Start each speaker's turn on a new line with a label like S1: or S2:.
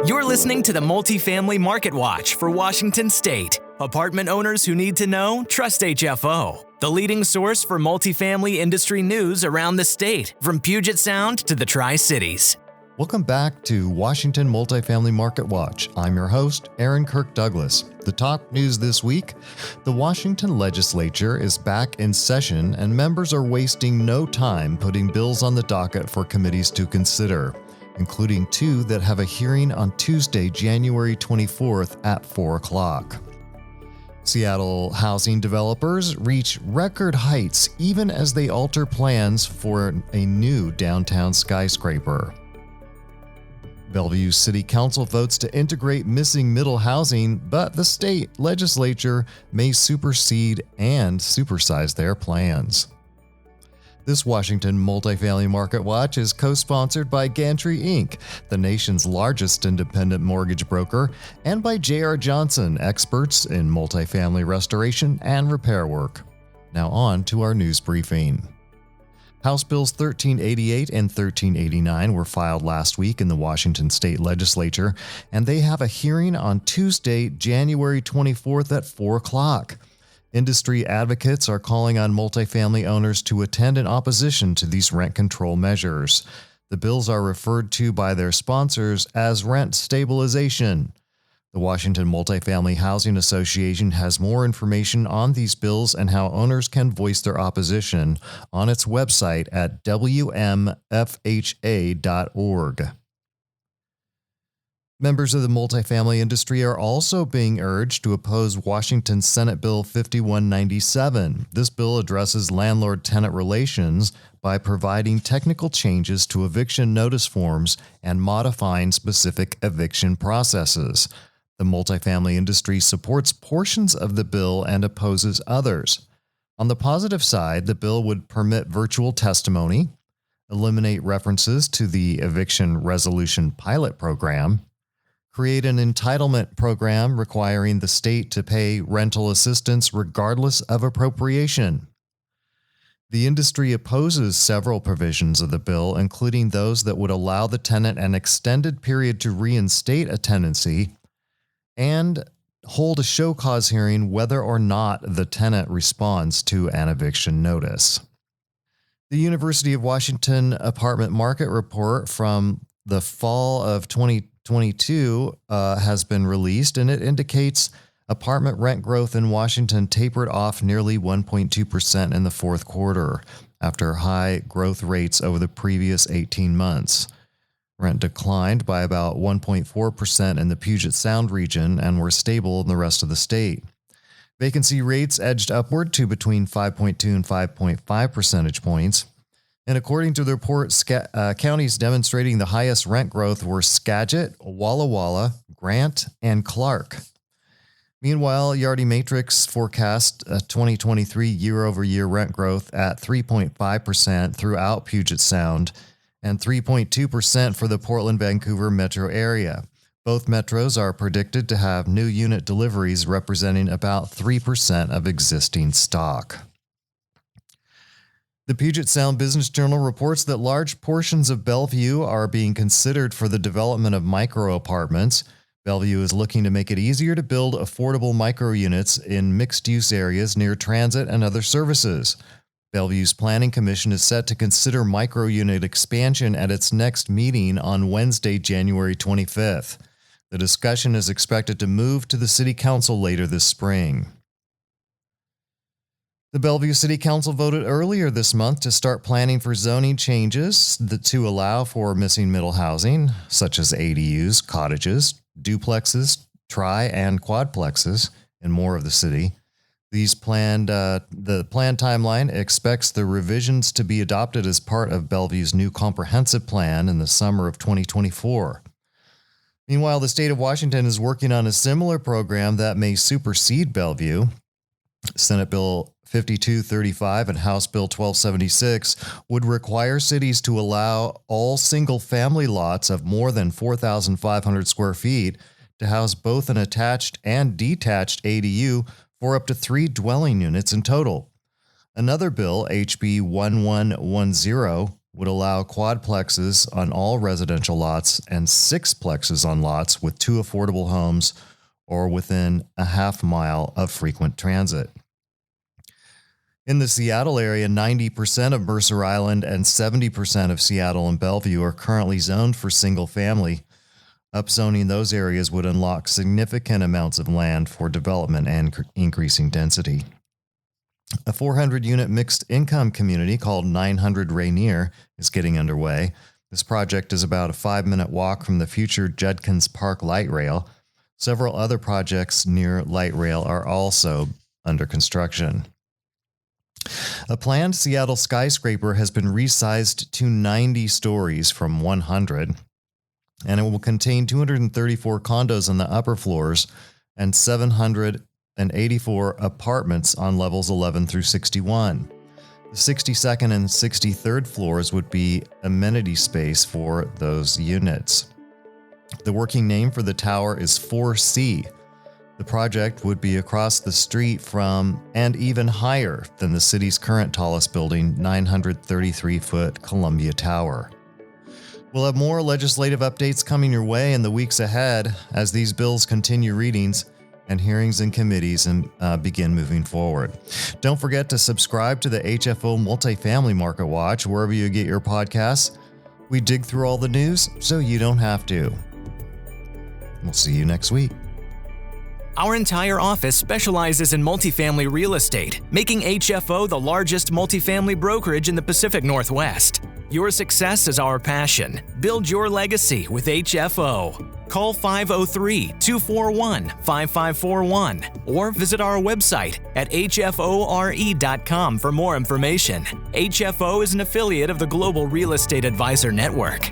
S1: You're listening to the Multifamily Market Watch for Washington State. Apartment owners who need to know, trust HFO, the leading source for multifamily industry news around the state, from Puget Sound to the Tri-Cities.
S2: Welcome back to Washington Multifamily Market Watch. I'm your host, Aaron Kirk Douglas. The top news this week: the Washington legislature is back in session and members are wasting no time putting bills on the docket for committees to consider, including two that have a hearing on Tuesday, January 24th at 4 o'clock. Seattle housing developers reach record heights even as they alter plans for a new downtown skyscraper. Bellevue City Council votes to integrate missing middle housing, but the state legislature may supersede and supersize their plans. This Washington Multifamily Market Watch is co-sponsored by Gantry Inc., the nation's largest independent mortgage broker, and by J.R. Johnson, experts in multifamily restoration and repair work. Now on to our news briefing. House Bills 1388 and 1389 were filed last week in the Washington State Legislature, and they have a hearing on Tuesday, January 24th at 4 o'clock. Industry advocates are calling on multifamily owners to attend in opposition to these rent control measures. The bills are referred to by their sponsors as rent stabilization. The Washington Multifamily Housing Association has more information on these bills and how owners can voice their opposition on its website at wmfha.org. Members of the multifamily industry are also being urged to oppose Washington Senate Bill 5197. This bill addresses landlord-tenant relations by providing technical changes to eviction notice forms and modifying specific eviction processes. The multifamily industry supports portions of the bill and opposes others. On the positive side, the bill would permit virtual testimony, eliminate references to the eviction resolution pilot program, create an entitlement program requiring the state to pay rental assistance regardless of appropriation. The industry opposes several provisions of the bill, including those that would allow the tenant an extended period to reinstate a tenancy and hold a show cause hearing whether or not the tenant responds to an eviction notice. The University of Washington Apartment Market Report from the fall of 2022 has been released, and it indicates apartment rent growth in Washington tapered off nearly 1.2% in the fourth quarter after high growth rates over the previous 18 months. Rent declined by about 1.4% in the Puget Sound region and were stable in the rest of the state. Vacancy rates edged upward to between 5.2 and 5.5 percentage points. And according to the report, counties demonstrating the highest rent growth were Skagit, Walla Walla, Grant, and Clark. Meanwhile, Yardi Matrix forecast a 2023 year-over-year rent growth at 3.5% throughout Puget Sound and 3.2% for the Portland-Vancouver metro area. Both metros are predicted to have new unit deliveries representing about 3% of existing stock. The Puget Sound Business Journal reports that large portions of Bellevue are being considered for the development of micro-apartments. Bellevue is looking to make it easier to build affordable micro-units in mixed-use areas near transit and other services. Bellevue's Planning Commission is set to consider micro-unit expansion at its next meeting on Wednesday, January 25th. The discussion is expected to move to the City Council later this spring. The Bellevue City Council voted earlier this month to start planning for zoning changes to allow for missing middle housing, such as ADUs, cottages, duplexes, tri- and quadplexes, and more of the city. The planned timeline expects the revisions to be adopted as part of Bellevue's new comprehensive plan in the summer of 2024. Meanwhile, the state of Washington is working on a similar program that may supersede Bellevue. Senate Bill 5235 and House Bill 1276 would require cities to allow all single-family lots of more than 4,500 square feet to house both an attached and detached ADU for up to 3 dwelling units in total. Another bill, HB 1110, would allow quadplexes on all residential lots and sixplexes on lots with 2 affordable homes or within a half mile of frequent transit. In the Seattle area, 90% of Mercer Island and 70% of Seattle and Bellevue are currently zoned for single family. Upzoning those areas would unlock significant amounts of land for development and increasing density. A 400-unit mixed-income community called 900 Rainier is getting underway. This project is about a 5-minute walk from the future Judkins Park light rail. Several other projects near light rail are also under construction. A planned Seattle skyscraper has been resized to 90 stories from 100, and it will contain 234 condos on the upper floors and 784 apartments on levels 11 through 61. The 62nd and 63rd floors would be amenity space for those units. The working name for the tower is 4C. The project would be across the street from and even higher than the city's current tallest building, 933-foot Columbia Tower. We'll have more legislative updates coming your way in the weeks ahead as these bills continue readings and hearings in committees and begin moving forward. Don't forget to subscribe to the HFO Multifamily Market Watch wherever you get your podcasts. We dig through all the news so you don't have to. We'll see you next week.
S1: Our entire office specializes in multifamily real estate, making HFO the largest multifamily brokerage in the Pacific Northwest. Your success is our passion. Build your legacy with HFO. Call 503-241-5541 or visit our website at hfore.com for more information. HFO is an affiliate of the Global Real Estate Advisor Network.